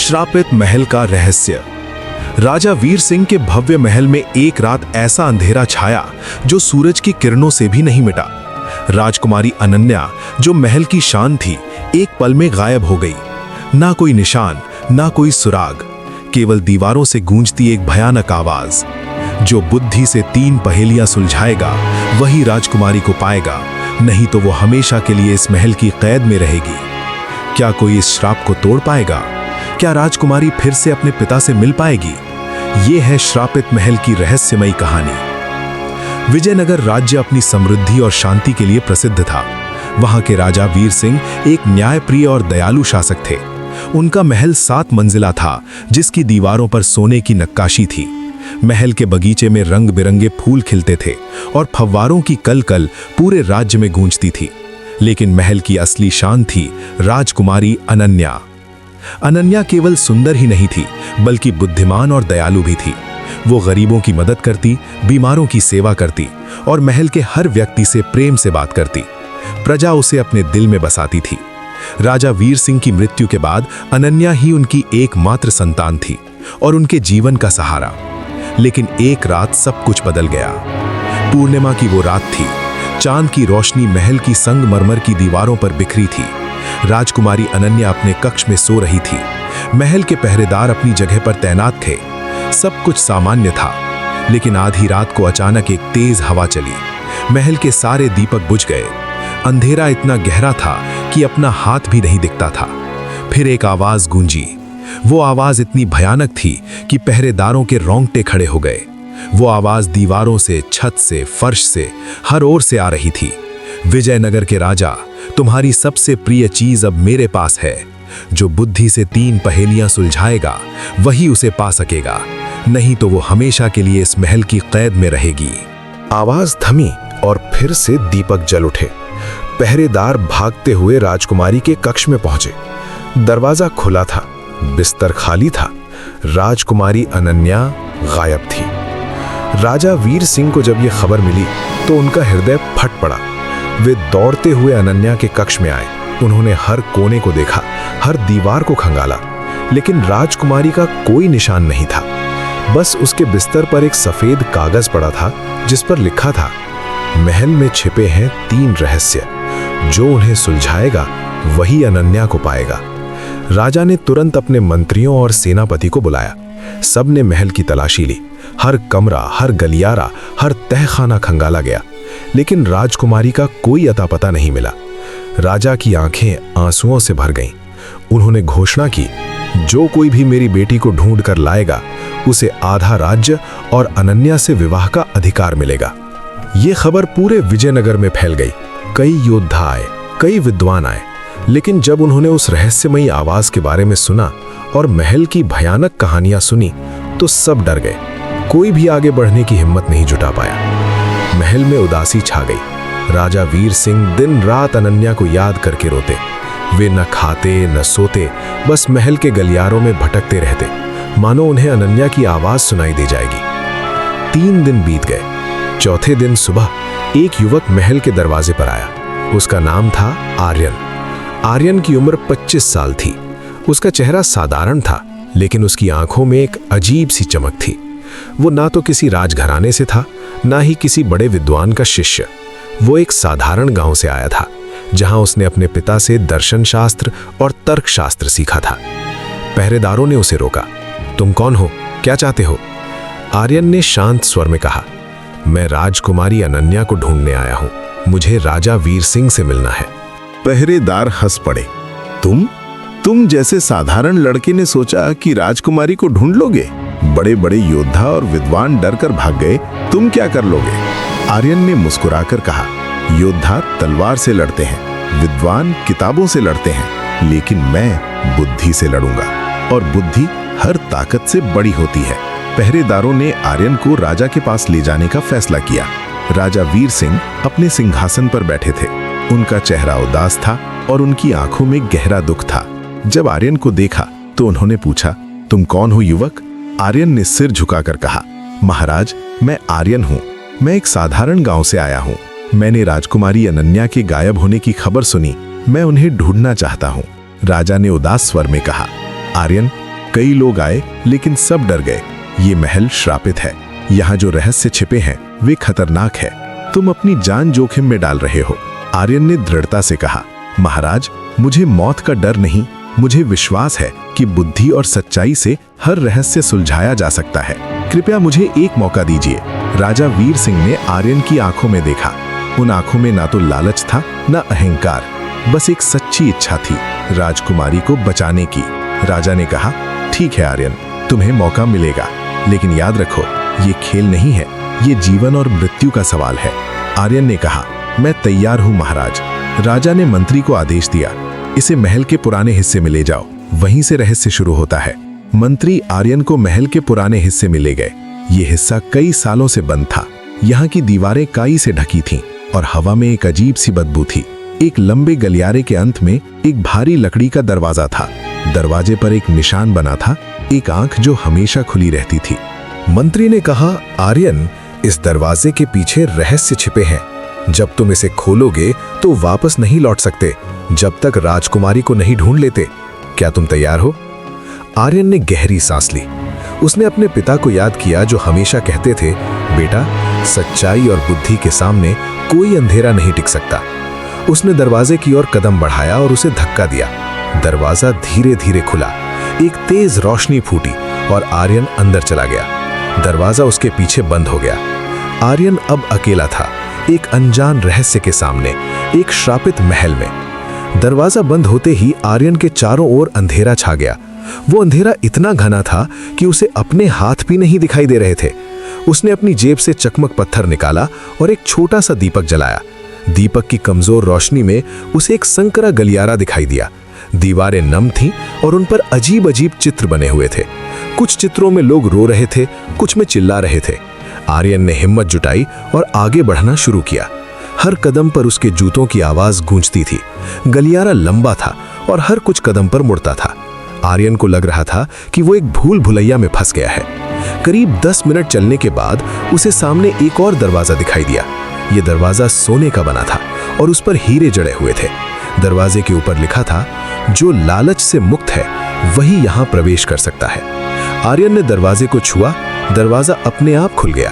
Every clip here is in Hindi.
श्रापित महल का रहस्य। राजा वीर सिंह के भव्य महल में एक रात ऐसा अंधेरा छाया जो सूरज की किरणों से भी नहीं मिटा। राजकुमारी अनन्या, जो महल की शान थी, एक पल में गायब हो गई। ना कोई निशान, ना कोई सुराग, केवल दीवारों से गूंजती एक भयानक आवाज। जो बुद्धि से 3 पहेलियां सुलझाएगा वही राजकुमारी को पाएगा, नहीं तो वो हमेशा के लिए इस महल की कैद में रहेगी। क्या कोई इस श्राप को तोड़ पाएगा? क्या राजकुमारी फिर से अपने पिता से मिल पाएगी? ये है श्रापित महल की रहस्यमयी कहानी। विजयनगर राज्य अपनी समृद्धि और शांति के लिए प्रसिद्ध था। वहां के राजा वीर सिंह एक न्यायप्रिय और दयालु शासक थे। उनका महल 7 मंजिला था, जिसकी दीवारों पर सोने की नक्काशी थी। महल के बगीचे में रंग बिरंगे फूल खिलते थे और फव्वारों की कलकल पूरे राज्य में गूंजती थी। लेकिन महल की असली शान थी राजकुमारी अनन्या। अनन्या केवल सुंदर ही नहीं थी, बल्कि बुद्धिमान और दयालु भी थी। वो गरीबों की मदद करती, बीमारों की सेवा करती और महल के हर व्यक्ति से प्रेम से बात करती। प्रजा उसे अपने दिल में बसाती थी। राजा वीर सिंह की मृत्यु के बाद अनन्या ही उनकी एकमात्र संतान थी और उनके जीवन का सहारा। लेकिन एक रात सब कुछ बदल गया। पूर्णिमा की वो रात थी। चांद की रोशनी महल की संगमरमर की दीवारों पर बिखरी थी। राजकुमारी अनन्या अपने कक्ष में सो रही थी। महल के पहरेदार अपनी जगह पर तैनात थे। सब कुछ सामान्य था, लेकिन आधी रात को अचानक एक तेज हवा चली। महल के सारे दीपक बुझ गए। अंधेरा इतना गहरा था कि अपना हाथ भी नहीं दिखता था। फिर एक आवाज गूंजी। वो आवाज इतनी भयानक थी कि पहरेदारों के रोंगटे खड़े हो गए। वो आवाज दीवारों से, छत से, फर्श से, हर ओर से आ रही थी। विजयनगर के राजा, तुम्हारी सबसे प्रिय चीज अब मेरे पास है। जो बुद्धि से 3 पहेलियां सुलझाएगा वही उसे पा सकेगा, नहीं तो वो हमेशा के लिए इस महल की कैद में रहेगी। आवाज थमी और फिर से दीपक जल उठे। पहरेदार भागते हुए राजकुमारी के कक्ष में पहुंचे। दरवाजा खुला था, बिस्तर खाली था। राजकुमारी अनन्या गायब थी। राजा वीर सिंह को जब यह खबर मिली तो उनका हृदय फट पड़ा। वे दौड़ते हुए अनन्या के कक्ष में आए। उन्होंने हर कोने को देखा, हर दीवार को खंगाला, लेकिन राजकुमारी का कोई निशान नहीं था। बस उसके बिस्तर पर एक सफेद कागज पड़ा था, जिस पर लिखा था, महल में छिपे हैं 3 रहस्य, जो उन्हें सुलझाएगा वही अनन्या को पाएगा। राजा ने तुरंत अपने मंत्रियों और सेनापति को बुलाया। सबने महल की तलाशी ली। हर कमरा, हर गलियारा, हर तहखाना खंगाला गया, लेकिन राजकुमारी का कोई अता पता नहीं मिला। राजा की आंखें आंसुओं से भर गईं। उन्होंने घोषणा की, जो कोई भी मेरी बेटी को ढूंढ कर लाएगा उसे आधा राज्य और अनन्या से विवाह का अधिकार मिलेगा। ये खबर पूरे विजयनगर में फैल गई। कई योद्धा आए, कई विद्वान आए, लेकिन जब उन्होंने उस रहस्यमयी आवाज के बारे में सुना और महल की भयानक कहानियां सुनी तो सब डर गए। कोई भी आगे बढ़ने की हिम्मत नहीं जुटा पाया। महल में उदासी छा गई। राजा वीर सिंह दिन रात अनन्या को याद करके रोते। वे न खाते न सोते, बस महल के गलियारों में भटकते रहते, मानो उन्हें अनन्या की आवाज सुनाई दे जाएगी। 3 दिन बीत गए। चौथे दिन सुबह एक युवक महल के दरवाजे पर आया। उसका नाम था आर्यन। आर्यन की उम्र 25 साल थी। उसका चेहरा साधारण था, लेकिन उसकी आंखों में एक अजीब सी चमक थी। वो ना तो किसी राजघराने से था, ना ही किसी बड़े विद्वान का शिष्य। वो एक साधारण गांव से आया था, जहां उसने अपने पिता से दर्शन शास्त्र और तर्क शास्त्र सीखा था। पहरेदारों ने उसे रोका। तुम कौन हो? क्या चाहते हो? आर्यन ने शांत स्वर में कहा, मैं राजकुमारी अनन्या को ढूंढने आया हूं। मुझे राजा वीर सिंह से मिलना है। पहरेदार हंस पड़े। तुम जैसे साधारण लड़के ने सोचा कि राजकुमारी को ढूंढ लोगे? बड़े बड़े योद्धा और विद्वान डर कर भाग गए, तुम क्या कर लोगे? आर्यन ने मुस्कुराकर कहा, योद्धा तलवार से लड़ते हैं, विद्वान किताबों से लड़ते हैं, लेकिन मैं बुद्धि से लड़ूंगा, और बुद्धि हर ताकत से बड़ी होती है। पहरेदारों ने आर्यन को राजा के पास ले जाने का फैसला किया। राजा वीर सिंह अपने सिंहासन पर बैठे थे। उनका चेहरा उदास था और उनकी आंखों में गहरा दुख था। जब आर्यन को देखा तो उन्होंने पूछा, तुम कौन हो युवक? आर्यन ने सिर झुकाकर कहा, महाराज, मैं आर्यन हूँ। मैं एक साधारण गांव से आया हूँ। मैंने राजकुमारी अनन्या के गायब होने की खबर सुनी। मैं उन्हें ढूंढना चाहता हूँ। राजा ने उदास स्वर में कहा, आर्यन, कई लोग आए लेकिन सब डर गए। ये महल श्रापित है। यहाँ जो रहस्य छिपे हैं वे खतरनाक है। तुम अपनी जान जोखिम में डाल रहे हो। आर्यन ने दृढ़ता से कहा, महाराज, मुझे मौत का डर नहीं, मुझे विश्वास है कि बुद्धि और सच्चाई से हर रहस्य सुलझाया जा सकता है। कृपया मुझे एक मौका दीजिए। राजा वीर सिंह ने आर्यन की आंखों में देखा। उन आंखों में ना तो लालच था ना अहंकार, बस एक सच्ची इच्छा थी राजकुमारी को बचाने की। राजा ने कहा, ठीक है आर्यन, तुम्हें मौका मिलेगा, लेकिन याद रखो ये खेल नहीं है, ये जीवन और मृत्यु का सवाल है। आर्यन ने कहा, मैं तैयार हूं महाराज। राजा ने मंत्री को आदेश दिया, इसे महल के पुराने हिस्से में ले जाओ, वहीं से रहस्य शुरू होता है। मंत्री आर्यन को महल के पुराने हिस्से में ले गए। ये हिस्सा कई सालों से बंद था। यहाँ की दीवारें काई से ढकी थीं और हवा में एक अजीब सी बदबू थी। एक लंबे गलियारे के अंत में एक भारी लकड़ी का दरवाजा था। दरवाजे पर एक निशान बना था, एक आंख जो हमेशा खुली रहती थी। मंत्री ने कहा, आर्यन, इस दरवाजे के पीछे रहस्य छिपे हैं। जब तुम इसे खोलोगे तो वापस नहीं लौट सकते जब तक राजकुमारी को नहीं ढूंढ लेते। क्या तुम तैयार हो? आर्यन ने गहरी सांस ली। उसने अपने पिता को याद किया जो हमेशा कहते थे, बेटा, सच्चाई और बुद्धि के सामने कोई अंधेरा नहीं टिक सकता। उसने दरवाजे की ओर कदम बढ़ाया और उसे धक्का दिया। दरवाजा धीरे धीरे खुला। एक तेज रोशनी फूटी और आर्यन अंदर चला गया। दरवाजा उसके पीछे बंद हो गया। आर्यन अब अकेला था, एक अनजान रहस्य के सामने, एक श्रापित महल में। दरवाजा बंद होते ही आर्यन के चारों ओर अंधेरा छा गया। वो अंधेरा इतना घना था कि उसे अपने हाथ भी नहीं दिखाई दे रहे थे। उसने अपनी जेब से चकमक पत्थर निकाला और एक छोटा सा दीपक जलाया। दीपक की कमजोर रोशनी में उसे एक संकरा गलियारा दिखाई दिया। दीवारें नम थीं और उन पर अजीब अजीब चित्र बने हुए थे। कुछ चित्रों में लोग रो रहे थे, कुछ में चिल्ला रहे थे। आर्यन ने हिम्मत जुटाई और आगे बढ़ना शुरू किया। हर कदम पर उसके जूतों की आवाज गूंजती थी। गलियारा लंबा था और हर कुछ कदम पर मुड़ता था। आर्यन को लग रहा था कि वो एक भूल भुलैया में फंस गया है। करीब 10 मिनट चलने के बाद उसे सामने एक और दरवाजा दिखाई दिया। ये दरवाजा सोने का बना था और उस पर हीरे जड़े हुए थे। दरवाजे के ऊपर लिखा था, जो लालच से मुक्त है वही यहाँ प्रवेश कर सकता है। आर्यन ने दरवाजे को छुआ। दरवाजा अपने आप खुल गया।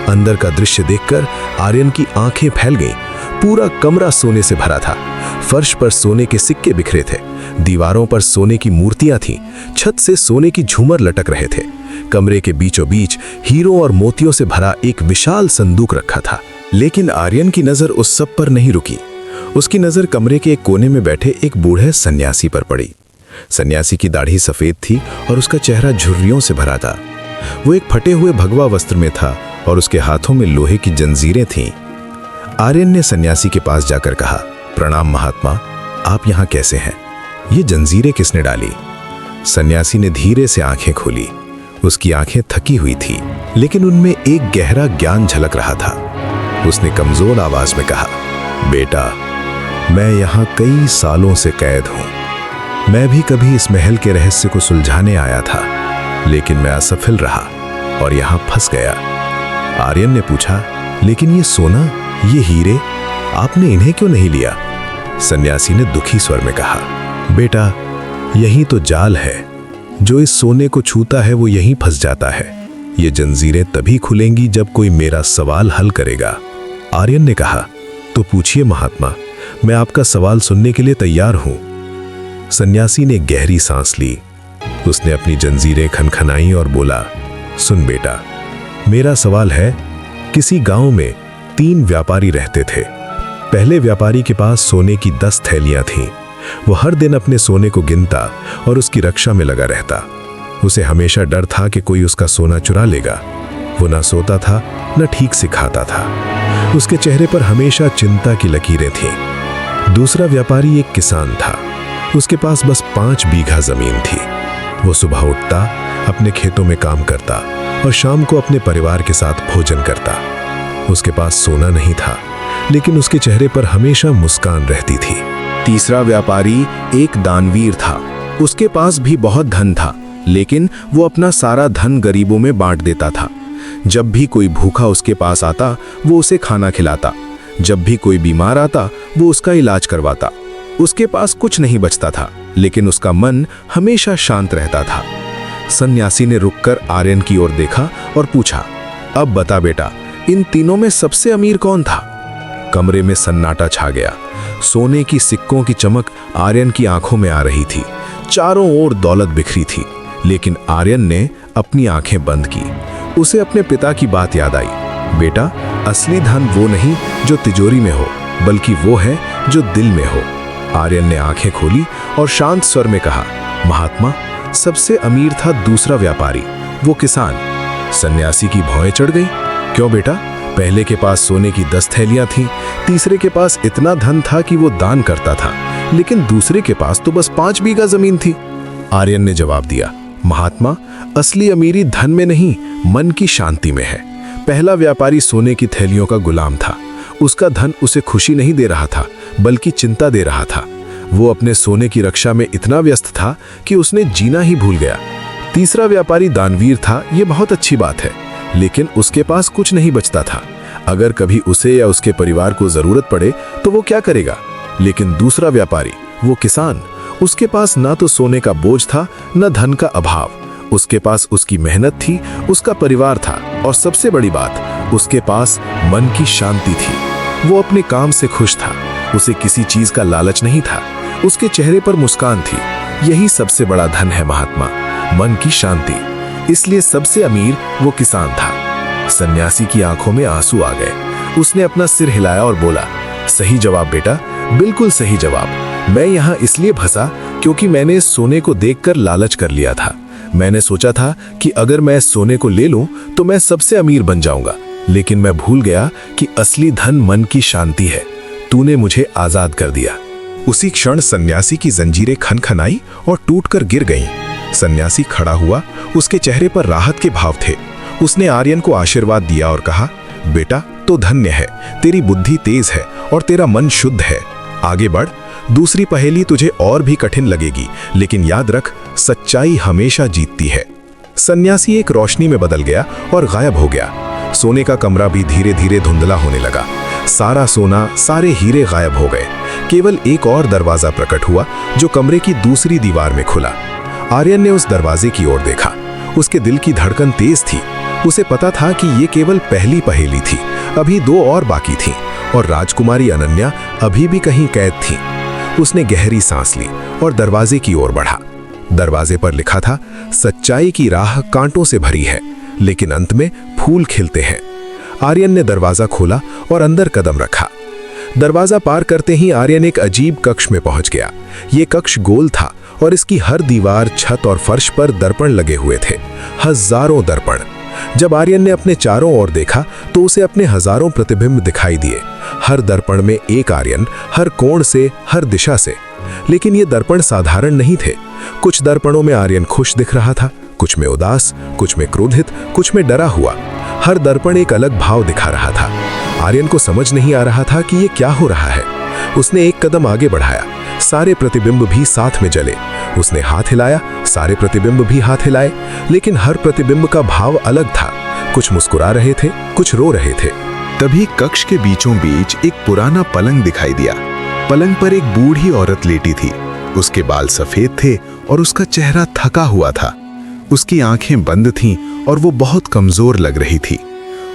अंदर का दृश्य देखकर आर्यन की आंखें फैल गईं। पूरा कमरा सोने से भरा था। फर्श पर सोने के सिक्के बिखरे थे। दीवारों पर सोने की मूर्तियां थीं। छत से सोने की झूमर लटक रहे थे। कमरे के बीचों बीच हीरों और मोतियों से भरा एक विशाल संदूक रखा था। लेकिन आर्यन की नजर उस सब पर नहीं रुकी। उसकी नजर कमरे के एक कोने में बैठे एक बूढ़े सन्यासी पर पड़ी। सन्यासी की दाढ़ी सफेद थी और उसका चेहरा झुर्रियों से भरा था। वो एक फटे हुए भगवा वस्त्र में था और उसके हाथों में लोहे की जंजीरें थीं। आर्यन ने सन्यासी के पास जाकर कहा, प्रणाम महात्मा, आप यहाँ कैसे हैं? ये जंजीरें किसने डाली? सन्यासी ने धीरे से आंखें खोली। उसकी आंखें थकी हुई थी, लेकिन उनमें एक गहरा ज्ञान झलक रहा था। उसने कमजोर आवाज में कहा, बेटा, मैं यहाँ कई सालों से कैद हूँ। मैं भी कभी इस महल के रहस्य को सुलझाने आया था, लेकिन मैं असफल रहा और यहाँ फंस गया। आर्यन ने पूछा, लेकिन ये सोना, ये हीरे, आपने इन्हें क्यों नहीं लिया? सन्यासी ने दुखी स्वर में कहा, बेटा, यही तो जाल है। जो इस सोने को छूता है वो यहीं फंस जाता है। ये जंजीरें तभी खुलेंगी जब कोई मेरा सवाल हल करेगा। आर्यन ने कहा, तो पूछिए महात्मा, मैं आपका सवाल सुनने के लिए तैयार हूं। सन्यासी ने गहरी सांस ली। उसने अपनी जंजीरें खनखनाई और बोला, सुन बेटा, मेरा सवाल है, किसी गांव में 3 व्यापारी रहते थे। पहले व्यापारी के पास सोने की 10 थैलियां थीं। वो हर दिन अपने सोने को गिनता और उसकी रक्षा में लगा रहता। उसे हमेशा डर था कि कोई उसका सोना चुरा लेगा। वो ना सोता था, न ठीक से खाता था। उसके चेहरे पर हमेशा चिंता की लकीरें थीं। दूसरा व्यापारी एक किसान था। उसके पास बस 5 बीघा जमीन थी। वो सुबह उठता, अपने खेतों में काम करता और शाम को अपने परिवार के साथ भोजन करता। उसके पास सोना नहीं था, लेकिन उसके चेहरे पर हमेशा मुस्कान रहती थी। तीसरा व्यापारी एक दानवीर था। उसके पास भी बहुत धन था, लेकिन वो अपना सारा धन गरीबों में बांट देता था। जब भी कोई भूखा उसके पास आता, वो उसे खाना खिलाता। जब भी कोई बीमार आता, वो उसका इलाज करवाता। उसके पास कुछ नहीं बचता था, लेकिन उसका मन हमेशा शांत रहता था। सन्यासी ने रुककर आर्यन की ओर देखा और पूछा, अब बता बेटा, इन तीनों में सबसे अमीर कौन था? कमरे में सन्नाटा छा गया। सोने की सिक्कों की चमक आर्यन की आंखों में आ रही थी। चारों ओर दौलत बिखरी थी, लेकिन आर्यन ने अपनी आंखें बंद की। उसे अपने पिता की बात याद आई। बेटा, असली धन वो नहीं जो तिजोरी में हो, बल्कि वो है जो दिल में हो। आर्यन ने आंखें खोली और शांत स्वर में कहा, महात्मा, सबसे अमीर था दूसरा व्यापारी, वो किसान। सन्यासी की भौएं चढ़ गई। क्यों बेटा? पहले के पास सोने की 10 थैलियां थीं, तीसरे के पास इतना धन था कि वो दान करता था, लेकिन दूसरे के पास तो बस 5 बीघा जमीन थी। आर्यन ने जवाब दिया, महात्मा, असली अमीरी धन में नहीं, मन की शांति में है। पहला व्यापारी सोने की थैलियों का गुलाम था। उसका धन उसे खुशी नहीं दे रहा था, बल्कि चिंता दे रहा था। वो अपने सोने की रक्षा में इतना व्यस्त था कि उसने जीना ही भूल गया। तीसरा व्यापारी दानवीर था, ये बहुत अच्छी बात है, लेकिन उसके पास कुछ नहीं बचता था। अगर कभी उसे या उसके परिवार को जरूरत पड़े तो वो क्या करेगा? लेकिन दूसरा व्यापारी, वो किसान, उसके पास ना तो सोने का बोझ था, न धन का अभाव। उसके पास उसकी मेहनत थी, उसका परिवार था, और सबसे बड़ी बात, उसके पास मन की शांति थी। वो अपने काम से खुश था। उसे किसी चीज का लालच नहीं था। उसके चेहरे पर मुस्कान थी। यही सबसे बड़ा धन है महात्मा, मन की शांति। इसलिए सबसे अमीर वो किसान था। सन्यासी की आंखों में आंसू आ गए। उसने अपना सिर हिलाया और बोला, सही जवाब बेटा, बिल्कुल सही जवाब। मैं यहाँ इसलिए फंसा क्योंकि मैंने इस सोने को देखकर लालच कर लिया था। मैंने सोचा था कि अगर मैं इस सोने को ले लूं तो मैं सबसे अमीर बन जाऊंगा, लेकिन मैं भूल गया कि असली धन मन की शांति है। तूने मुझे आजाद कर दिया। उसी क्षण सन्यासी की जंजीरें खनखनाई और टूटकर गिर गईं। सन्यासी खड़ा हुआ, उसके चेहरे पर राहत के भाव थे। उसने आर्यन को आशीर्वाद दिया और कहा, बेटा, तो धन्य है, तेरी बुद्धि तेज है और तेरा मन शुद्ध है। आगे बढ़। दूसरी पहेली तुझे और भी कठिन लगेगी, लेकिन याद रख, सच्चाई हमेशा जीतती है। सन्यासी एक रोशनी में बदल गया और गायब हो गया। सोने का कमरा भी धीरे धीरे धुंधला होने लगा। सारा सोना, सारे हीरे गायब हो गए। केवल एक और दरवाजा प्रकट हुआ, जो कमरे की दूसरी दीवार में खुला। आर्यन ने उस दरवाजे की ओर देखा। उसके दिल की धड़कन तेज थी। उसे पता था कि ये केवल पहली पहेली थी, अभी 2 और बाकी थीं, और राजकुमारी अनन्या अभी भी कहीं कैद थी। उसने गहरी सांस ली और दरवाजे की ओर बढ़ा। दरवाजे पर लिखा था, सच्चाई की राह कांटों से भरी है, लेकिन अंत में फूल खिलते हैं। आर्यन ने दरवाजा खोला और अंदर कदम रखा। दरवाजा पार करते ही आर्यन एक अजीब कक्ष में पहुंच गया। ये कक्ष गोल था और इसकी हर दीवार, छत और फर्श पर दर्पण लगे हुए थे, हजारों दर्पण। जब आर्यन ने अपने चारों ओर देखा तो उसे अपने हजारों प्रतिबिंब दिखाई दिए। हर दर्पण में एक आर्यन, हर कोण से, हर दिशा से। लेकिन ये दर्पण साधारण नहीं थे। कुछ दर्पणों में आर्यन खुश दिख रहा था, कुछ में उदास, कुछ में क्रोधित, कुछ में डरा हुआ। हर दर्पण एक अलग भाव दिखा रहा था। आर्यन को समझ नहीं आ रहा था कि ये क्या हो रहा है। उसने एक कदम आगे बढ़ाया। सारे प्रतिबिंब भी साथ में जले। उसने हाथ हिलाया, सारे प्रतिबिंब भी हाथ हिलाए, लेकिन हर प्रतिबिंब का भाव अलग था। कुछ मुस्कुरा रहे थे, कुछ रो रहे थे। तभी कक्ष के बीचों बीच एक पुराना पलंग दिखाई दिया। पलंग पर एक बूढ़ी औरत लेटी थी। उसके बाल सफेद थे और उसका चेहरा थका हुआ था। उसकी आंखें बंद थीं और वो बहुत कमजोर लग रही थी।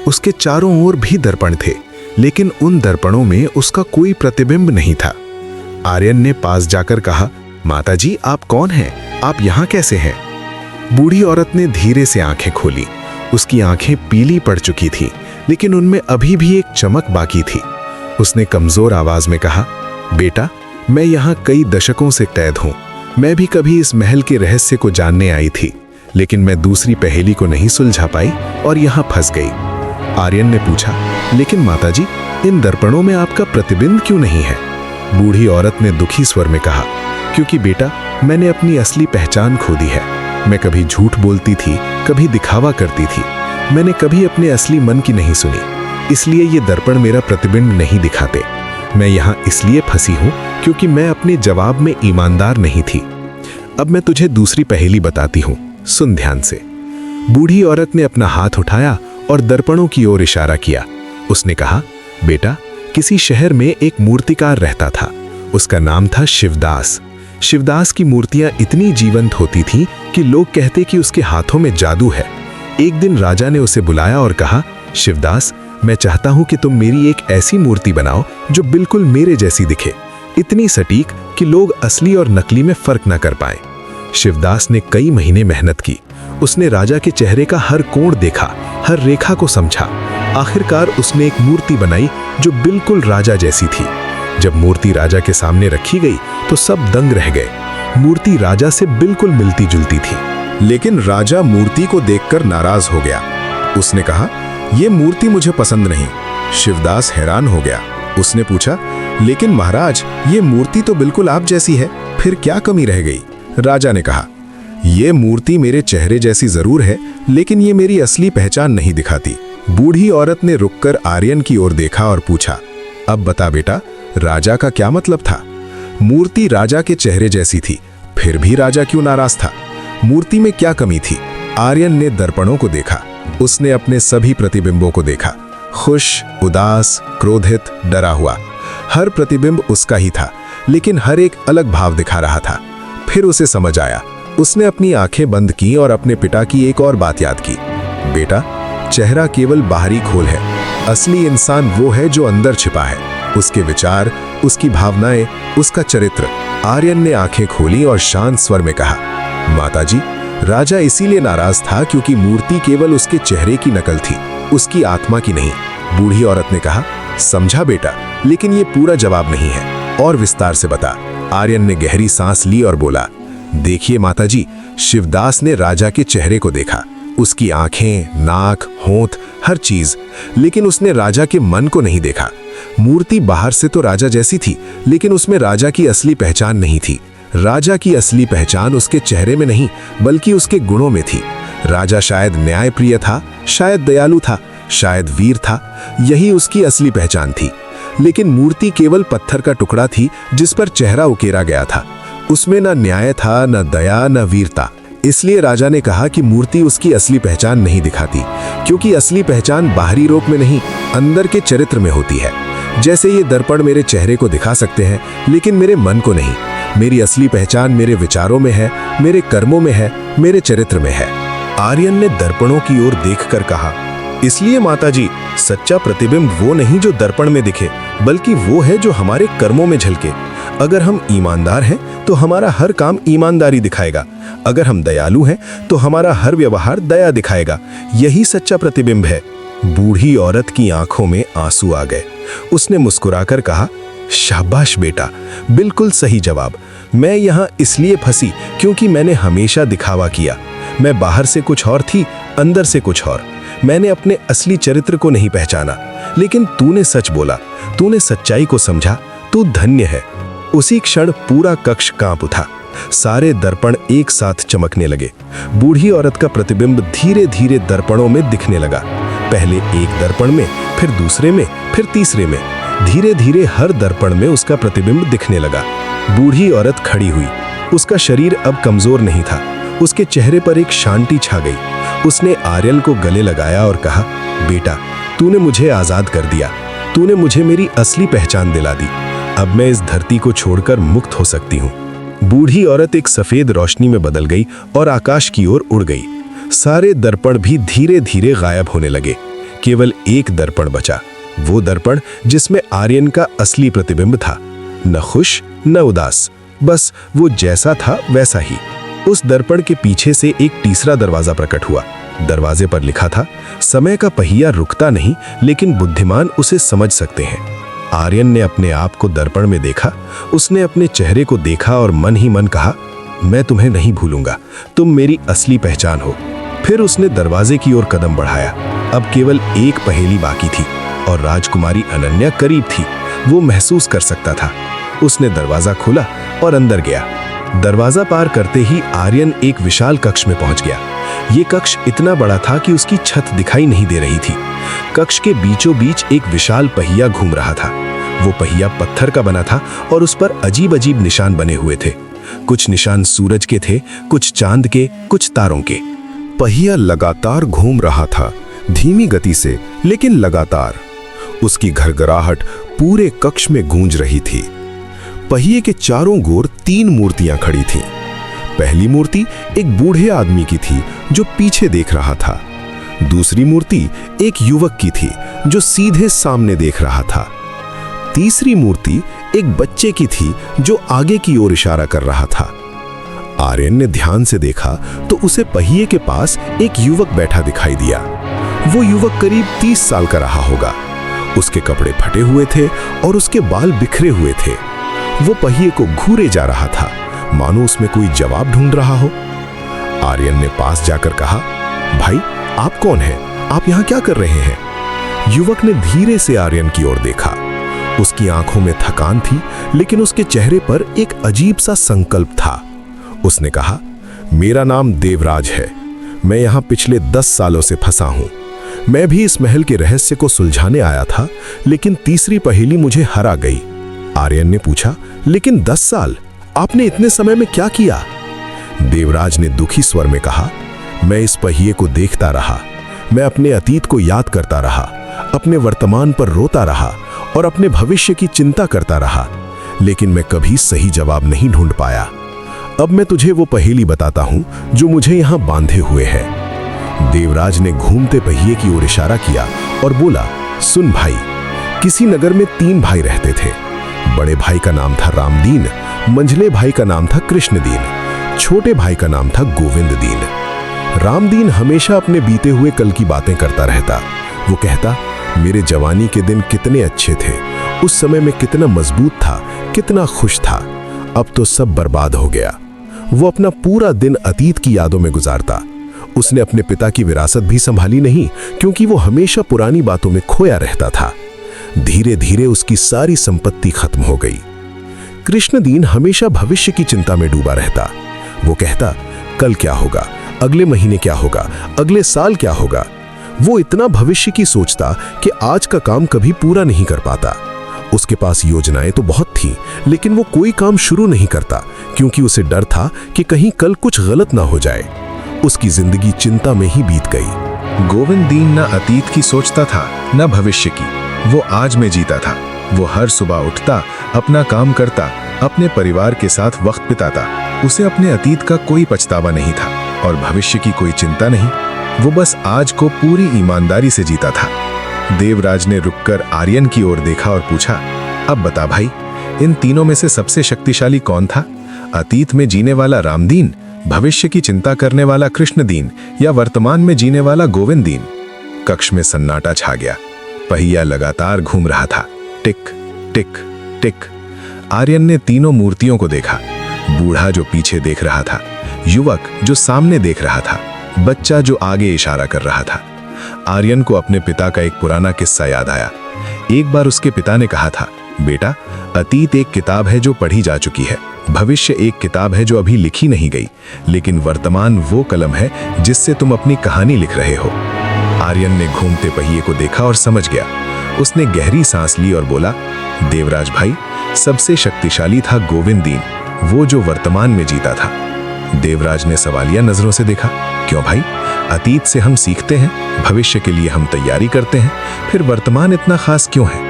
उसके चारों ओर भी दर्पण थे, लेकिन उन दर्पणों में उसका कोई प्रतिबिंब नहीं था। आर्यन ने पास जाकर कहा, माताजी, आप कौन हैं? आप यहाँ कैसे हैं? बूढ़ी औरत ने धीरे से आंखें खोली। उसकी आंखें पीली पड़ चुकी थीं, लेकिन उनमें अभी भी एक चमक बाकी थी। उसने कमजोर आवाज में कहा, बेटा, मैं यहाँ कई दशकों से कैद हूँ। मैं भी कभी इस महल के रहस्य को जानने आई थी, लेकिन मैं दूसरी पहेली को नहीं सुलझा पाई और यहाँ फंस गई। आर्यन ने पूछा, लेकिन माताजी, इन दर्पणों में आपका प्रतिबिंब क्यों नहीं है? बूढ़ी औरत ने दुखी स्वर में कहा, क्योंकि बेटा, मैंने अपनी असली पहचान खो दी है। मैं कभी झूठ बोलती थी, कभी दिखावा करती थी। मैंने कभी अपने असली मन की नहीं सुनी, इसलिए ये दर्पण मेरा प्रतिबिंब नहीं दिखाते। मैं यहाँ इसलिए फंसी हूँ क्योंकि मैं अपने जवाब में ईमानदार नहीं थी। अब मैं तुझे दूसरी पहेली बताती हूँ, सुन ध्यान से। बूढ़ी औरत ने अपना हाथ उठाया और दर्पणों की ओर इशारा किया। उसने कहा, बेटा, किसी शहर में एक मूर्तिकार रहता था। उसका नाम था शिवदास। शिवदास की मूर्तियां इतनी जीवंत होती थीं कि लोग कहते कि उसके हाथों में जादू है। एक दिन राजा ने उसे बुलाया और कहा, शिवदास, मैं चाहता हूं कि तुम मेरी एक ऐसी मूर्ति बनाओ जो बिल्कुल मेरे जैसी दिखे, इतनी सटीक कि लोग असली और नकली में फर्क न कर पाए। शिवदास ने कई महीने मेहनत की। उसने राजा के चेहरे का हर कोण देखा, हर रेखा को समझा। आखिरकार उसने एक मूर्ति बनाई जो बिल्कुल राजा जैसी थी। जब मूर्ति राजा के सामने रखी गई तो सब दंग रह गए। मूर्ति राजा से बिल्कुल मिलती जुलती थी। लेकिन राजा मूर्ति को देखकर नाराज हो गया। उसने कहा, यह मूर्ति मुझे पसंद नहीं। शिवदास हैरान हो गया। उसने पूछा, लेकिन महाराज, ये मूर्ति तो बिल्कुल आप जैसी है, फिर क्या कमी रह गई? राजा ने कहा, यह मूर्ति मेरे चेहरे जैसी जरूर है, लेकिन ये मेरी असली पहचान नहीं दिखाती। बूढ़ी औरत ने रुककर आर्यन की ओर देखा और पूछा, अब बता बेटा, राजा का क्या मतलब था? मूर्ति राजा के चेहरे जैसी थी, फिर भी राजा क्यों नाराज था? मूर्ति में क्या कमी थी? आर्यन ने दर्पणों को देखा। उसने अपने सभी प्रतिबिंबों को देखा, खुश, उदास, क्रोधित, डरा हुआ। हर प्रतिबिंब उसका ही था, लेकिन हर एक अलग भाव दिखा रहा था। फिर उसे समझ आया। उसने अपनी आंखें बंद की और अपने पिता की एक और बात याद की। बेटा, चेहरा केवल बाहरी खोल है, असली इंसान वो है जो अंदर छिपा है। उसके विचार, उसकी भावनाएं, उसका चरित्र। आर्यन ने आंखें खोली और शांत स्वर में कहा, माताजी, राजा इसीलिए नाराज था क्योंकि मूर्ति केवल उसके चेहरे की नकल थी, उसकी आत्मा की नहीं। बूढ़ी औरत ने कहा, समझा बेटा, लेकिन ये पूरा जवाब नहीं है, और विस्तार से बता। आर्यन ने गहरी सांस ली और बोला, देखिए माताजी, शिवदास ने राजा के चेहरे को देखा, उसकी आंखें, नाक, होंठ, हर चीज, लेकिन उसने राजा के मन को नहीं देखा। मूर्ति बाहर से तो राजा जैसी थी, लेकिन उसमें राजा की असली पहचान नहीं थी। राजा की असली पहचान उसके चेहरे में नहीं, बल्कि उसके गुणों में थी। राजा शायद न्यायप्रिय था, शायद दयालु था, शायद वीर था। यही उसकी असली पहचान थी। लेकिन मूर्ति केवल पत्थर का टुकड़ा थी जिस पर चेहरा उकेरा गया था। उसमें न न्याय था, न दया, न वीरता। इसलिए राजा ने कहा कि मूर्ति उसकी असली पहचान नहीं दिखाती, क्योंकि असली पहचान बाहरी रूप में नहीं, अंदर के चरित्र में होती है। जैसे ये दर्पण मेरे चेहरे को दिखा सकते हैं, लेकिन मेरे मन को नहीं। मेरी असली पहचान मेरे विचारों में है, मेरे कर्मों में है, मेरे चरित्र में है। आर्यन ने दर्पणों की ओर देखकर कहा, इसलिए माताजी, सच्चा प्रतिबिंब वो नहीं जो दर्पण में दिखे, बल्कि वो है जो हमारे कर्मों में झलके। अगर हम ईमानदार हैं तो हमारा हर काम ईमानदारी दिखाएगा। अगर हम दयालु हैं तो हमारा हर व्यवहार दया दिखाएगा। यही सच्चा प्रतिबिंब है। बूढ़ी औरत की आंखों में आंसू आ गए। उसने मुस्कुराकर कहा, शाबाश बेटा, बिल्कुल सही जवाब। मैं यहाँ इसलिए फंसी क्योंकि मैंने हमेशा दिखावा किया। मैं बाहर से कुछ और थी, अंदर से कुछ और। मैंने अपने असली चरित्र को नहीं पहचाना। लेकिन तूने सच बोला, तूने सच्चाई को समझा, तू धन्य है। उसी क्षण पूरा कक्ष कांप उठा। सारे दर्पण एक साथ चमकने लगे। बूढ़ी औरत का प्रतिबिंब धीरे धीरे दर्पणों में दिखने लगा। पहले एक दर्पण में, फिर दूसरे में, फिर तीसरे में। धीरे धीरे हर दर्पण में उसका प्रतिबिंब दिखने लगा। बूढ़ी औरत खड़ी हुई। उसका शरीर अब कमजोर नहीं था। उसके चेहरे पर एक शांति छा गई। उसने आर्यन को गले लगाया और कहा, बेटा, तूने मुझे आजाद कर दिया। तूने मुझे मेरी असली पहचान दिला दी। अब मैं इस धरती को छोड़कर मुक्त हो सकती हूँ। बूढ़ी औरत एक सफेद रोशनी में बदल गई और आकाश की ओर उड़ गई। सारे दर्पण भी धीरे धीरे गायब होने लगे। केवल एक दर्पण बचा, वो दर्पण जिसमें आर्यन का असली प्रतिबिंब था। न खुश न उदास, बस वो जैसा था वैसा ही। उस दर्पण के पीछे से एक तीसरा दरवाजा प्रकट हुआ। दरवाजे पर लिखा था, समय का पहिया रुकता नहीं, लेकिन बुद्धिमान उसे समझ सकते हैं। आर्यन ने अपने आप को दर्पण में देखा। उसने अपने चेहरे को देखा और मन ही मन कहा, मैं तुम्हें नहीं भूलूंगा, तुम मेरी असली पहचान हो। फिर उसने दरवाजे की ओर कदम बढ़ाया। अब केवल एक पहेली बाकी थी और राजकुमारी अनन्या करीब थी। वो महसूस कर सकता था। उसने दरवाजा खोला और अंदर गया। दरवाजा पार करते ही आर्यन एक विशाल कक्ष में पहुंच गया। ये कक्ष इतना बड़ा था कि उसकी छत दिखाई नहीं दे रही थी। कक्ष के बीचों बीच एक विशाल पहिया घूम रहा था। वो पहिया पत्थर का बना था और उस पर अजीब अजीब निशान बने हुए थे। कुछ निशान सूरज के थे, कुछ चांद के, कुछ तारों के। पहिया लगातार घूम रहा था, धीमी गति से, लेकिन लगातार। उसकी घरघराहट पूरे कक्ष में गूंज रही थी। पहिए के चारों गोर 3 मूर्तियां खड़ी थीं। पहली मूर्ति एक बूढ़े आदमी की थी जो पीछे देख रहा था। दूसरी मूर्ति एक युवक की थी जो सीधे सामने देख रहा था। तीसरी मूर्ति एक बच्चे की थी जो आगे की ओर इशारा कर रहा था। आर्यन ने ध्यान से देखा तो उसे पहिए के पास एक युवक बैठा दिखाई दिया। वो युवक करीब 30 साल का रहा होगा। उसके कपड़े फटे हुए थे और उसके बाल बिखरे हुए थे। वो पहिए को घूरे जा रहा था, मानो उसमें कोई जवाब ढूंढ रहा हो। आर्यन ने पास जाकर कहा, भाई आप कौन हैं? आप यहाँ क्या कर रहे हैं? युवक ने धीरे से आर्यन की ओर देखा। उसकी आंखों में थकान थी, लेकिन उसके चेहरे पर एक अजीब सा संकल्प था। उसने कहा, मेरा नाम देवराज है। मैं यहाँ पिछले 10 सालों से फंसा हूँ। मैं भी इस महल के रहस्य को सुलझाने आया था, लेकिन तीसरी पहेली मुझे हरा गई। आर्यन ने पूछा, लेकिन 10 साल? आपने इतने समय में क्या किया? देवराज ने दुखी स्वर में कहा, मैं इस पहिए को देखता रहा। मैं अपने अतीत को याद करता रहा, अपने वर्तमान पर रोता रहा और अपने भविष्य की चिंता करता रहा, लेकिन मैं कभी सही जवाब नहीं ढूंढ पाया। अब मैं तुझे वो पहेली बताता हूं जो मुझे यहां बांधे हुए है। देवराज ने घूमते पहिए की ओर इशारा किया और बोला, सुन भाई, किसी नगर में 3 भाई रहते थे। बड़े भाई का नाम था रामदीन, मंझले भाई का नाम था कृष्णदीन, छोटे भाई का नाम था गोविंददीन। रामदीन हमेशा अपने बीते हुए कल की बातें करता रहता। वो कहता, मेरे जवानी के दिन कितने अच्छे थे, उस समय मैं कितना मजबूत था, कितना खुश था। अब तो सब बर्बाद हो गया। वो अपना पूरा दिन अतीत की यादों में गुजारता। उसने अपने पिता की विरासत भी संभाली नहीं, क्योंकि वो हमेशा पुरानी बातों में खोया रहता था। धीरे धीरे उसकी सारी संपत्ति खत्म हो गई। कृष्णदीन हमेशा भविष्य की चिंता में डूबा रहता। वो कहता, कल क्या होगा, अगले महीने क्या होगा, अगले साल क्या होगा। वो इतना भविष्य की सोचता कि आज का काम कभी पूरा नहीं कर पाता। उसके पास योजनाएं तो बहुत थीं, लेकिन वो कोई काम शुरू नहीं करता, क्योंकि उसे डर था कि कहीं कल कुछ गलत ना हो जाए। उसकी जिंदगी चिंता में ही बीत गई। गोविंददीन न अतीत की सोचता था, न भविष्य की। वो आज में जीता था। वो हर सुबह उठता, अपना काम करता, अपने परिवार के साथ वक्त बिताता। उसे अपने अतीत का कोई पछतावा नहीं था और भविष्य की कोई चिंता नहीं। वो बस आज को पूरी ईमानदारी से जीता था। देवराज ने रुककर आर्यन की ओर देखा और पूछा, अब बता भाई, इन तीनों में से सबसे शक्तिशाली कौन था? अतीत में जीने वाला रामदीन, भविष्य की चिंता करने वाला कृष्णदीन, या वर्तमान में जीने वाला गोविंददीन? कक्ष में सन्नाटा छा गया। पहिया लगातार घूम रहा था। टिक टिक टिक। आर्यन ने तीनों मूर्तियों को देखा। बूढ़ा जो पीछे देख रहा था, युवक जो सामने देख रहा था, बच्चा जो आगे इशारा कर रहा था। आर्यन को अपने पिता का एक पुराना किस्सा याद आया। एक बार उसके पिता ने कहा था, बेटा, अतीत एक किताब है जो पढ़ी जा चुकी है, भविष्य एक किताब है जो अभी लिखी नहीं गई, लेकिन वर्तमान वो कलम है जिससे तुम अपनी कहानी लिख रहे हो। आर्यन ने घूमते पहिए को देखा और समझ गया। उसने गहरी सांस ली और बोला, देवराज भाई, सबसे शक्तिशाली था गोविंददीन, वो जो वर्तमान में जीता था। देवराज ने सवालिया नजरों से देखा, क्यों भाई? अतीत से हम सीखते हैं, भविष्य के लिए हम तैयारी करते हैं, फिर वर्तमान इतना खास क्यों है?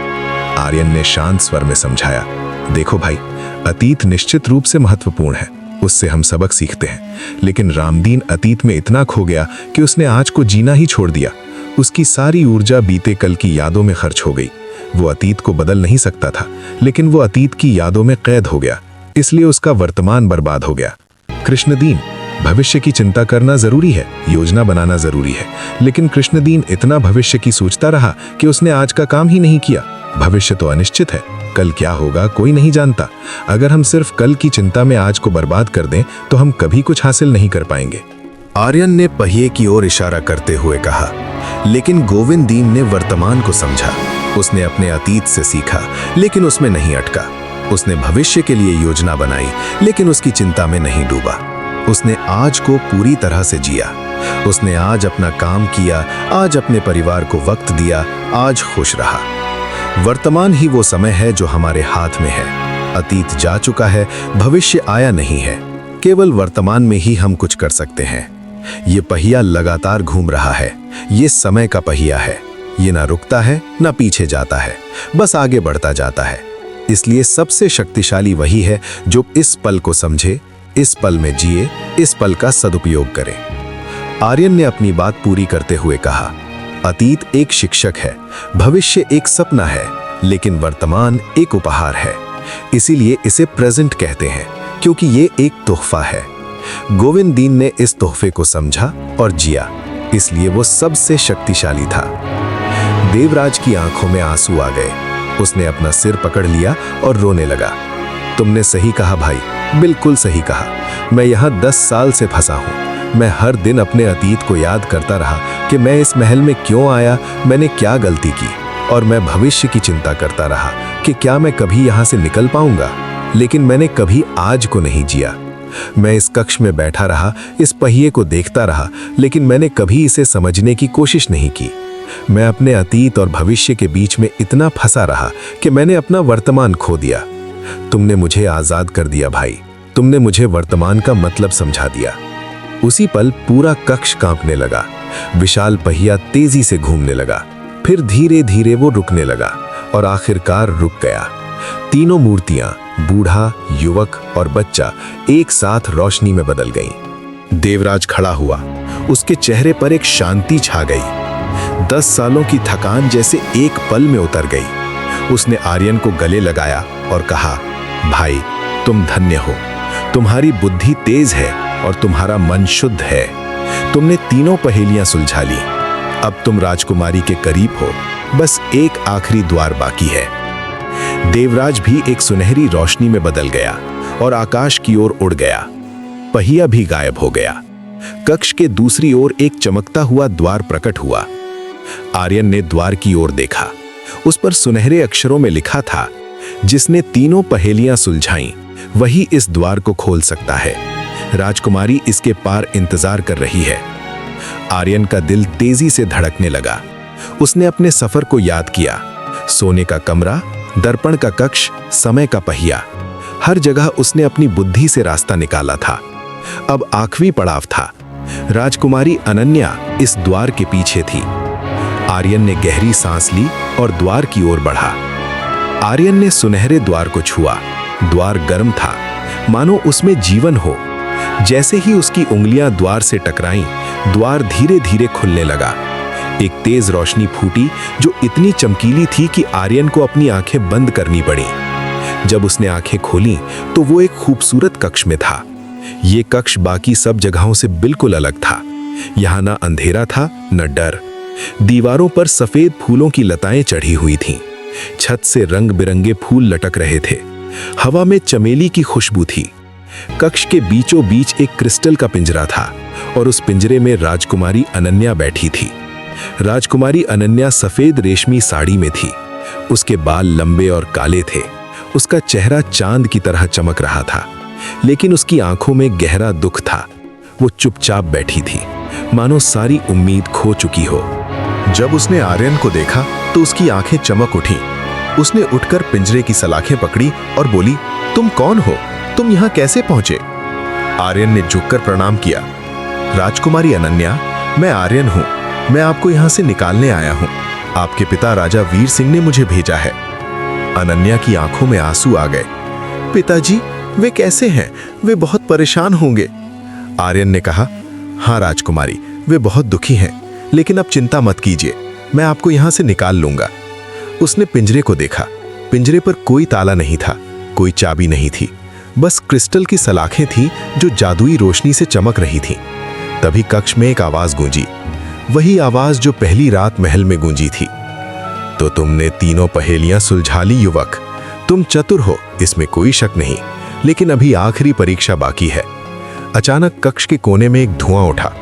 आर्यन ने शांत स्वर में समझाया, देखो भाई, अतीत निश्चित रूप से महत्वपूर्ण है, उससे हम सबक सीखते हैं, लेकिन रामदीन अतीत में इतना खो गया कि उसने आज को जीना ही छोड़ दिया। उसकी सारी ऊर्जा बीते कल की यादों में खर्च हो गई। वो अतीत को बदल नहीं सकता था, लेकिन वो अतीत की यादों में कैद हो गया, इसलिए उसका वर्तमान बर्बाद हो गया। कृष्णदीन, भविष्य की चिंता करना जरूरी है, योजना बनाना जरूरी है, लेकिन कृष्णदीन इतना भविष्य की सोचता रहा कि उसने आज का काम ही नहीं किया। भविष्य तो अनिश्चित है, कल क्या होगा कोई नहीं जानता। अगर हम सिर्फ कल की चिंता में आज को बर्बाद कर दें तो हम कभी कुछ हासिल नहीं कर पाएंगे। आर्यन ने पहिए की ओर इशारा करते हुए कहा, लेकिन गोविंददीन ने वर्तमान को समझा। उसने अपने अतीत से सीखा, लेकिन उसमें नहीं अटका। उसने भविष्य के लिए योजना बनाई, लेकिन उसकी चिंता में नहीं डूबा। उसने आज को पूरी तरह से जिया। उसने आज अपना काम किया, आज अपने परिवार को वक्त दिया, आज खुश रहा। वर्तमान ही वो समय है जो हमारे हाथ में है। अतीत जा चुका है, भविष्य आया नहीं है। केवल वर्तमान में ही हम कुछ कर सकते हैं। ये पहिया लगातार घूम रहा है। ये समय का पहिया है। ये ना रुकता है ना पीछे जाता है, बस आगे बढ़ता जाता है। इसलिए सबसे शक्तिशाली वही है जो इस पल को समझे, इस पल में जिए, इस पल का सदुपयोग करे। आर्यन ने अपनी बात पूरी करते हुए कहा, अतीत एक शिक्षक है, भविष्य एक सपना है, लेकिन वर्तमान एक उपहार है। इसीलिए इसे प्रेजेंट कहते हैं, क्योंकि ये एक तोहफा है। गोविंद दीन ने इस तोहफे को समझा और जिया, इसलिए वो सबसे शक्तिशाली था। देवराज की आंखों में आंसू आ गए। उसने अपना सिर पकड़ लिया और रोने लगा। तुमने सही कहा भाई, बिल्कुल सही कहा। मैं यहाँ 10 साल से फंसा हूँ। मैं हर दिन अपने अतीत को याद करता रहा कि मैं इस महल में क्यों आया, मैंने क्या गलती की, और मैं भविष्य की चिंता करता रहा कि क्या मैं कभी यहाँ से निकल पाऊंगा। लेकिन मैंने कभी आज को नहीं जिया। मैं इस कक्ष में बैठा रहा, इस पहिए को देखता रहा, लेकिन मैंने कभी इसे समझने की कोशिश नहीं की। मैं अपने अतीत और भविष्य के बीच में इतना फंसा रहा कि मैंने अपना वर्तमान खो दिया। तुमने मुझे आजाद कर दिया भाई, तुमने मुझे वर्तमान का मतलब समझा दिया। उसी पल पूरा कक्ष कांपने लगा। विशाल पहिया तेजी से घूमने लगा, फिर धीरे धीरे वो रुकने लगा और आखिरकार रुक गया। तीनों मूर्तियां, बूढ़ा, युवक और बच्चा, एक साथ रोशनी में बदल गईं। देवराज खड़ा हुआ, उसके चेहरे पर एक शांति छा गई। 10 सालों की थकान जैसे एक पल में उतर गई। उसने आर्यन को गले लगाया और कहा, भाई तुम धन्य हो, तुम्हारी बुद्धि तेज है और तुम्हारा मन शुद्ध है। तुमने तीनों पहेलियां सुलझा ली। अब तुम राजकुमारी के करीब हो, बस एक आखिरी द्वार बाकी है। देवराज भी एक सुनहरी रोशनी में बदल गया और आकाश की ओर उड़ गया। पहिया भी गायब हो गया। कक्ष के दूसरी ओर एक चमकता हुआ द्वार प्रकट हुआ। आर्यन ने द्वार की ओर देखा। उस पर सुनहरे अक्षरों में लिखा था, जिसने तीनों पहेलियां सुलझाईं, वही इस द्वार को खोल सकता है। राजकुमारी इसके पार इंतजार कर रही है। आर्यन का दिल तेजी से धड़कने लगा। उसने अपने सफर को याद किया। सोने का कमरा, दर्पण का कक्ष, समय का पहिया, हर जगह उसने अपनी बुद्धि से रास्ता निकाला था। अब आखिरी पड़ाव था। राजकुमारी अनन्या इस द्वार के पीछे थी। आर्यन ने गहरी सांस ली और द्वार की ओर बढ़ा। आर्यन ने सुनहरे द्वार को छुआ। द्वार गर्म था, मानो उसमें जीवन हो। जैसे ही उसकी उंगलियां द्वार से टकराईं, द्वार धीरे धीरे खुलने लगा। एक तेज रोशनी फूटी जो इतनी चमकीली थी कि आर्यन को अपनी आंखें बंद करनी पड़ी। जब उसने आंखें खोलीं तो वो एक खूबसूरत कक्ष में था। ये कक्ष बाकी सब जगहों से बिल्कुल अलग था। यहाँ ना अंधेरा था, न डर। दीवारों पर सफेद फूलों की लताएं चढ़ी हुई थीं। छत से रंग बिरंगे फूल लटक रहे थे। हवा में चमेली की खुशबू थी। कक्ष के बीचों बीच एक क्रिस्टल का पिंजरा था और उस पिंजरे में राजकुमारी अनन्या बैठी थी। राजकुमारी अनन्या सफेद रेशमी साड़ी में थी। उसके बाल लंबे और काले थे। उसका चेहरा चांद की तरह चमक रहा था, लेकिन उसकी आंखों में गहरा दुख था। वो चुपचाप बैठी थी, मानो सारी उम्मीद खो चुकी हो। जब उसने आर्यन को देखा तो उसकी आंखें चमक उठीं। उसने उठकर पिंजरे की सलाखें पकड़ी और बोली, तुम कौन हो? तुम यहाँ कैसे पहुंचे? आर्यन ने झुककर प्रणाम किया। राजकुमारी अनन्या, मैं आर्यन हूँ। मैं आपको यहाँ से निकालने आया हूँ। आपके पिता राजा वीर सिंह ने मुझे भेजा है। अनन्या की आंखों में आंसू आ गए। पिताजी, वे कैसे हैं? वे बहुत परेशान होंगे। आर्यन ने कहा, हाँ राजकुमारी, वे बहुत दुखी हैं, लेकिन अब चिंता मत कीजिए, मैं आपको यहाँ से निकाल लूंगा। उसने पिंजरे को देखा। पिंजरे पर कोई ताला नहीं था, कोई चाबी नहीं थी, बस क्रिस्टल की सलाखें थीं जो जादुई रोशनी से चमक रही थीं। तभी कक्ष में एक आवाज गूंजी, वही आवाज जो पहली रात महल में गूंजी थी। तो तुमने तीनों पहेलियां सुलझा ली युवक। तुम चतुर हो, इसमें कोई शक नहीं, लेकिन अभी आखिरी परीक्षा बाकी है। अचानक कक्ष के कोने में एक धुआं उठा।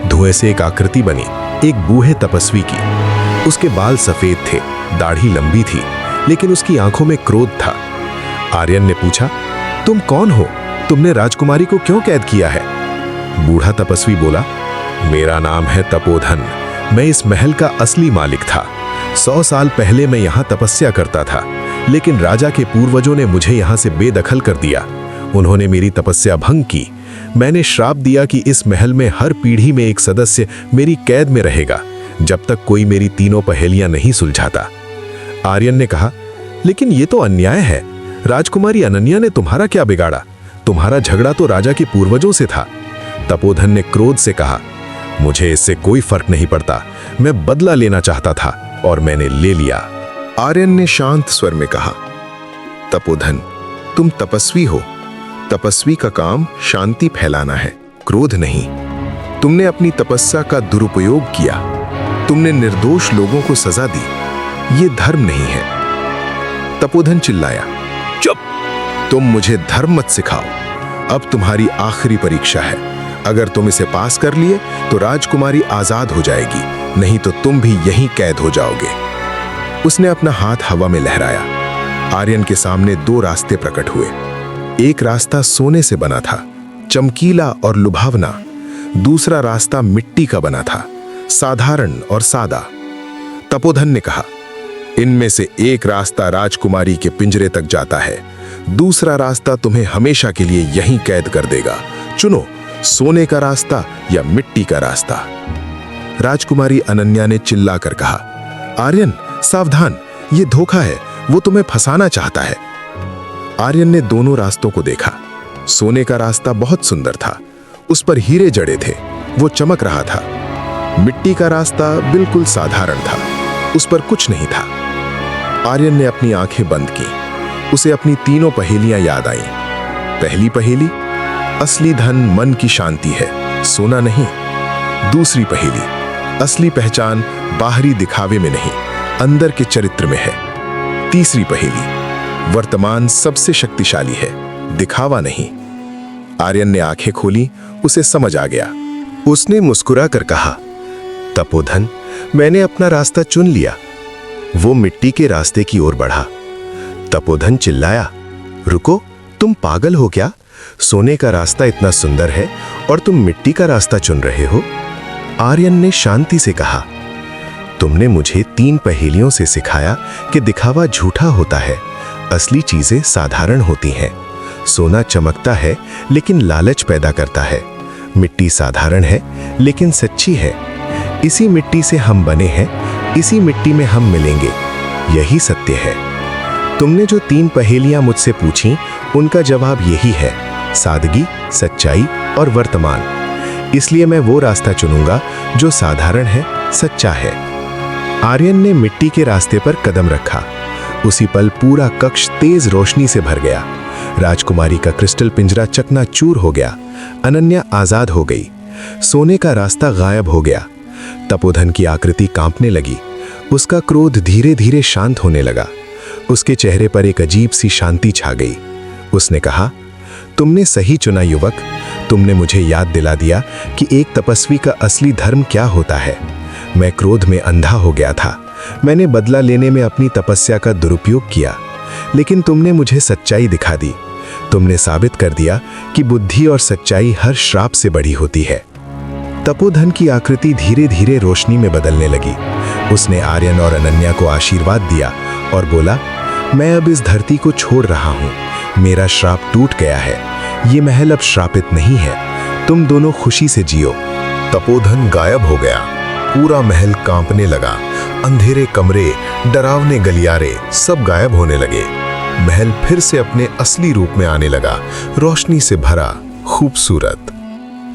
धुएं से एक आकृति बनी, एक बूढ़े तपस्वी की। उसके बाल सफेद थे, दाढ़ी लंबी थी, लेकिन उसकी आंखों में क्रोध था। आर्यन ने पूछा, तुम कौन हो? तुमने राजकुमारी को क्यों कैद किया है? बूढ़ा तपस्वी बोला, मेरा नाम है तपोधन। मैं इस महल का असली मालिक था। 100 साल पहले मैं यहाँ तपस्या करता था, लेकिन राजा के पूर्वजों ने मुझे यहाँ से बेदखल कर दिया। उन्होंने मेरी तपस्या भंग की। मैंने श्राप दिया कि इस महल में हर पीढ़ी में एक सदस्य मेरी कैद में रहेगा, जब तक कोई मेरी तीनों पहेलियां नहीं सुलझाता। आर्यन ने कहा, लेकिन ये तो अन्याय है। राजकुमारी अनन्या ने तुम्हारा क्या बिगाड़ा? तुम्हारा झगड़ा तो राजा के पूर्वजों से था। तपोधन ने क्रोध से कहा, मुझे इससे कोई फर्क नहीं पड़ता। मैं बदला लेना चाहता था और मैंने ले लिया। आर्यन ने शांत स्वर में कहा, तपोधन, तुम तपस्वी हो। तपस्वी का काम शांति फैलाना है, क्रोध नहीं। तुमने अपनी तपस्या का दुरुपयोग किया। तुमने निर्दोष लोगों को सजा दी। ये धर्म नहीं है। तपोधन चिल्लाया, चुप! तुम मुझे धर्म मत सिखाओ। अब तुम्हारी आखिरी परीक्षा है। अगर तुम इसे पास कर लिए तो राजकुमारी आजाद हो जाएगी, नहीं तो तुम भी यहीं कैद हो जाओगे। उसने अपना हाथ हवा में लहराया। आर्यन के सामने दो रास्ते प्रकट हुए। एक रास्ता सोने से बना था, चमकीला और लुभावना। दूसरा रास्ता मिट्टी का बना था, साधारण और सादा। तपोधन ने कहा, इनमें से एक रास्ता राजकुमारी के पिंजरे तक जाता है, दूसरा रास्ता तुम्हें हमेशा के लिए यहीं कैद कर देगा। चुनो, सोने का रास्ता या मिट्टी का रास्ता। राजकुमारी अनन्या ने चिल्लाकर कहा, आर्यन सावधान, ये धोखा है, वो तुम्हें फंसाना चाहता है। आर्यन ने दोनों रास्तों को देखा। सोने का रास्ता बहुत सुंदर था, उस पर हीरे जड़े थे, वो चमक रहा था। मिट्टी का रास्ता बिल्कुल साधारण था, उस पर कुछ नहीं था। आर्यन ने अपनी आंखें बंद की। उसे अपनी तीनों पहेलियां याद आईं। पहली पहेली, असली धन मन की शांति है, सोना नहीं। दूसरी पहेली, असली पहचान बाहरी दिखावे में नहीं, अंदर के चरित्र में है। तीसरी पहेली, वर्तमान सबसे शक्तिशाली है, दिखावा नहीं। आर्यन ने आंखें खोली, उसे समझ आ गया। उसने मुस्कुरा कर कहा, तपोधन, मैंने अपना रास्ता चुन लिया। वो मिट्टी के रास्ते की ओर बढ़ा। तपोधन चिल्लाया, रुको, तुम पागल हो क्या? सोने का रास्ता इतना सुंदर है और तुम मिट्टी का रास्ता चुन रहे हो। आर्यन ने शांति से कहा, तुमने मुझे 3 पहेलियों से सिखाया कि दिखावा झूठा होता है, असली चीजें साधारण होती हैं। सोना चमकता है लेकिन लालच पैदा करता है। मिट्टी साधारण है लेकिन सच्ची है। इसी मिट्टी से हम बने हैं, इसी मिट्टी में हम मिलेंगे, यही सत्य है। तुमने जो 3 पहेलियां मुझसे पूछी, उनका जवाब यही है, सादगी, सच्चाई और वर्तमान। इसलिए मैं वो रास्ता चुनूंगा जो साधारण है, सच्चा है। आर्यन ने मिट्टी के रास्ते पर कदम रखा। उसी पल पूरा कक्ष तेज रोशनी से भर गया। राजकुमारी का क्रिस्टल पिंजरा चकनाचूर हो गया। अनन्या आजाद हो गई। सोने का रास्ता गायब हो गया। तपोधन की आकृति कांपने लगी। उसका क्रोध धीरे धीरे शांत होने लगा। उसके चेहरे पर एक अजीब सी शांति छा गई। उसने कहा, तुमने सही चुना युवक। तुमने मुझे याद दिला दिया कि एक तपस्वी का असली धर्म क्या होता है। मैं क्रोध में अंधा हो गया था। मैंने बदला लेने में अपनी तपस्या का दुरुपयोग किया, लेकिन तुमने मुझे सच्चाई दिखा दी। तुमने साबित कर दिया कि बुद्धि और सच्चाई हर श्राप से बड़ी होती है। तपोधन की आकृति धीरे धीरे रोशनी में बदलने लगी। उसने आर्यन और अनन्या को आशीर्वाद दिया और बोला, मैं अब इस धरती को छोड़ रहा हूँ। मेरा श्राप टूट गया है। ये महल अब श्रापित नहीं है। तुम दोनों खुशी से जियो। तपोधन गायब हो गया। पूरा महल कांपने लगा। अंधेरे कमरे, डरावने गलियारे सब गायब होने लगे। महल फिर से अपने असली रूप में आने लगा, रोशनी से भरा, खूबसूरत।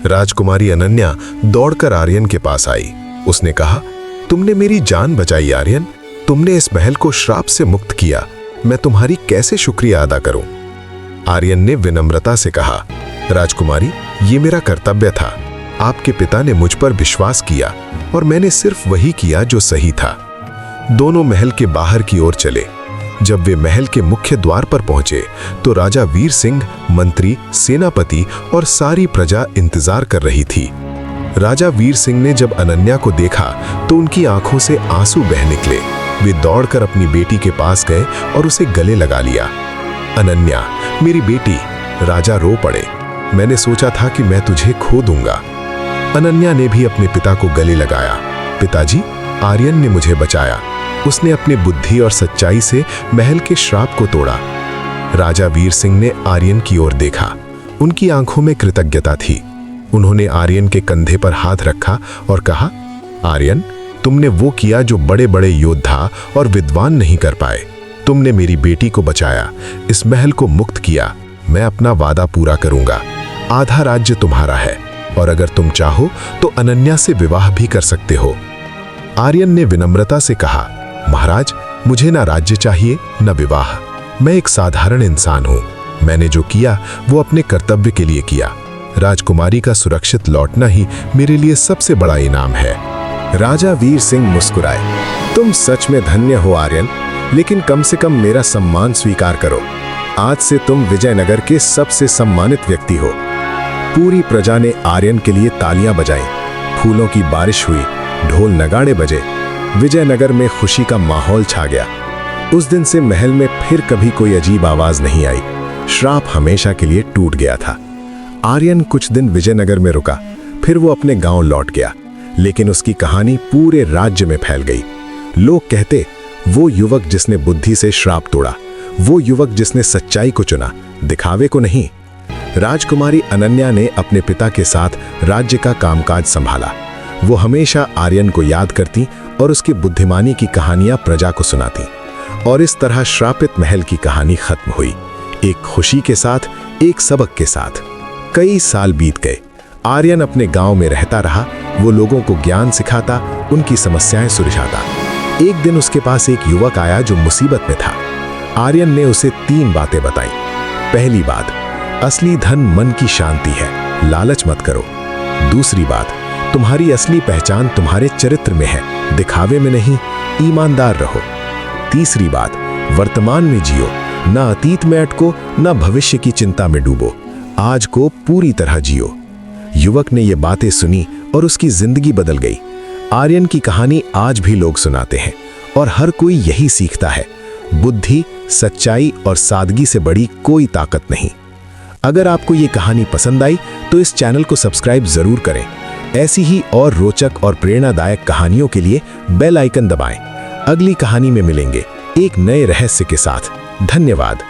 राजकुमारी अनन्या दौड़कर आर्यन के पास आई। उसने कहा, तुमने मेरी जान बचाई आर्यन। तुमने इस महल को श्राप से मुक्त किया। मैं तुम्हारी कैसे शुक्रिया अदा करूं? आर्यन ने विनम्रता से कहा, राजकुमारी, ये मेरा कर्तव्य था। आपके पिता ने मुझ पर विश्वास किया और मैंने सिर्फ वही किया जो सही था। दोनों महल के बाहर की ओर चले। जब वे महल के मुख्य द्वार पर पहुंचे तो राजा वीर सिंह, मंत्री, सेनापति और सारी प्रजा इंतजार कर रही थी। राजा वीर सिंह ने जब अनन्या को देखा तो उनकी आंखों से आंसू बह निकले। वे दौड़कर अपनी बेटी के पास गए और उसे गले लगा लिया। अनन्या, मेरी बेटी। राजा रो पड़े। मैंने सोचा था कि मैं तुझे खो दूंगा। अनन्या ने भी अपने पिता को गले लगाया। पिताजी, आर्यन ने मुझे बचाया। उसने अपनी बुद्धि और सच्चाई से महल के श्राप को तोड़ा। राजा वीर सिंह ने आर्यन की ओर देखा। उनकी आंखों में कृतज्ञता थी। उन्होंने आर्यन के कंधे पर हाथ रखा और कहा, आर्यन, तुमने वो किया जो बड़े बड़े योद्धा और विद्वान नहीं कर पाए। तुमने मेरी बेटी को बचाया, इस महल को मुक्त किया। मैं अपना वादा पूरा करूंगा। आधा राज्य तुम्हारा है और अगर तुम चाहो तो अनन्या से विवाह भी कर सकते हो। आर्यन ने विनम्रता से कहा, महाराज, मुझे ना राज्य चाहिए न विवाह। मैं एक साधारण इंसान हूं। मैंने जो किया वो अपने कर्तव्य के लिए किया। राजकुमारी का सुरक्षित लौटना ही मेरे लिए सबसे बड़ा इनाम है। राजा वीर सिंह मुस्कुराए। तुम सच में धन्य हो आर्यन, लेकिन कम से कम मेरा सम्मान स्वीकार करो। आज से तुम विजयनगर के सबसे सम्मानित व्यक्ति हो। पूरी प्रजा ने आर्यन के लिए तालियां बजाईं, फूलों की बारिश हुई, ढोल नगाड़े बजे। विजयनगर में खुशी का माहौल छा गया। उस दिन से महल में फिर कभी कोई अजीब आवाज नहीं आई। श्राप हमेशा के लिए टूट गया था। आर्यन कुछ दिन विजयनगर में रुका, फिर वो अपने गांव लौट गया। लेकिन उसकी कहानी पूरे राज्य में फैल गई। लोग कहते, वो युवक जिसने बुद्धि से श्राप तोड़ा, वो युवक जिसने सच्चाई को चुना, दिखावे को नहीं। राजकुमारी अनन्या ने अपने पिता के साथ राज्य का कामकाज संभाला। वो हमेशा आर्यन को याद करती और उसकी बुद्धिमानी की कहानियां प्रजा को सुनाती। और इस तरह श्रापित महल की कहानी खत्म हुई, एक खुशी के साथ, एक सबक के साथ। कई साल बीत गए। आर्यन अपने गांव में रहता रहा। वो लोगों को ज्ञान सिखाता, उनकी समस्याएं सुलझाता। एक दिन उसके पास एक युवक आया जो मुसीबत में था। आर्यन ने उसे 3 बातें बताई। पहली बात, असली धन मन की शांति है, लालच मत करो। दूसरी बात, तुम्हारी असली पहचान तुम्हारे चरित्र में है, दिखावे में नहीं, ईमानदार रहो। तीसरी बात, वर्तमान में जियो, ना अतीत में अटको, ना भविष्य की चिंता में डूबो। आज को पूरी तरह जियो। युवक ने ये बातें सुनी और उसकी जिंदगी बदल गई। आर्यन की कहानी आज भी लोग सुनाते हैं और हर कोई यही सीखता है, बुद्धि, सच्चाई और सादगी से बड़ी कोई ताकत नहीं। अगर आपको ये कहानी पसंद आई तो इस चैनल को सब्सक्राइब जरूर करें। ऐसी ही और रोचक और प्रेरणादायक कहानियों के लिए बेल आइकन दबाएं। अगली कहानी में मिलेंगे एक नए रहस्य के साथ। धन्यवाद।